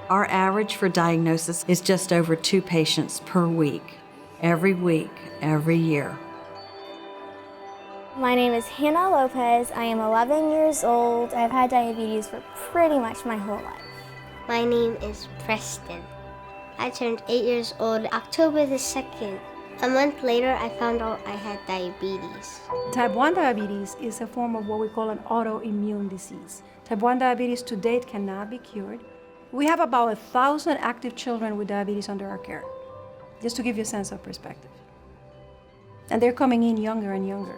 Our average for diagnosis is just over 2 patients per week, every year. My name is Hannah Lopez. I am 11 years old. I've had diabetes for pretty much my whole life. My name is Preston. I turned 8 years old October the 2nd. A month later, I found out I had diabetes. Type 1 diabetes is a form of what we call an autoimmune disease. Type 1 diabetes to date cannot be cured. We have about 1,000 active children with diabetes under our care, just to give you a sense of perspective. And they're coming in younger and younger.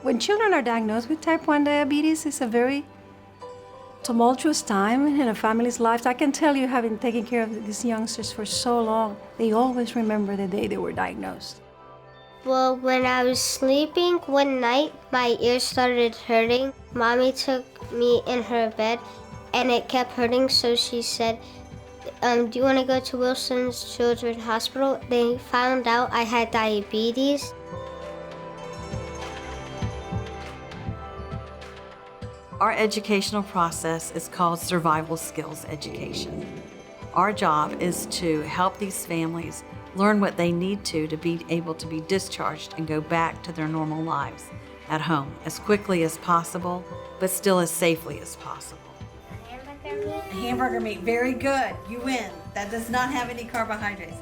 When children are diagnosed with type 1 diabetes, it's a very tumultuous time in a family's life. I can tell you, having taken care of these youngsters for so long, they always remember the day they were diagnosed. Well, when I was sleeping one night, my ears started hurting. Mommy took me in her bed and it kept hurting, so she said, do you want to go to Wolfson's Children's Hospital? They found out I had diabetes. Our educational process is called survival skills education. Our job is to help these families learn what they need to be able to be discharged and go back to their normal lives at home as quickly as possible, but still as safely as possible. A hamburger meat, very good. You win. That does not have any carbohydrates.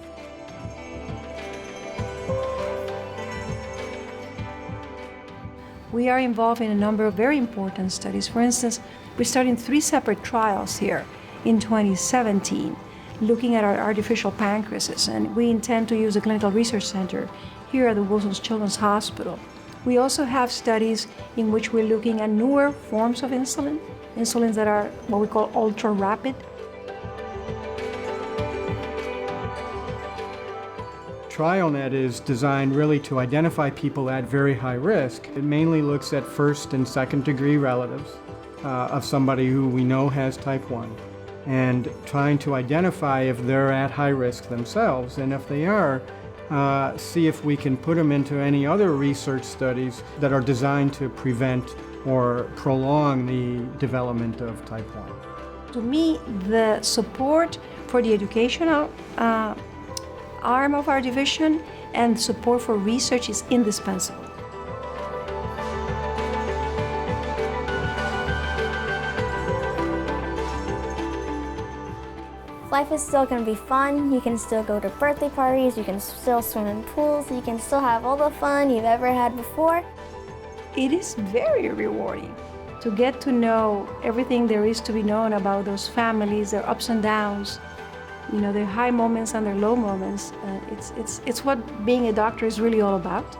We are involved in a number of very important studies. For instance, we're starting 3 separate trials here in 2017, looking at our artificial pancreases, and we intend to use the Clinical Research Center here at the Wolfson's Children's Hospital. We also have studies in which we're looking at newer forms of insulins that are what we call ultra-rapid. TrialNet is designed really to identify people at very high risk. It mainly looks at first and second degree relatives of somebody who we know has type 1, and trying to identify if they're at high risk themselves, and if they are, see if we can put them into any other research studies that are designed to prevent or prolong the development of type 1. To me, the support for the educational arm of our division and support for research is indispensable. Life is still going to be fun. You can still go to birthday parties, you can still swim in pools, you can still have all the fun you've ever had before. It is very rewarding to get to know everything there is to be known about those families, their ups and downs, their high moments and their low moments. It's what being a doctor is really all about.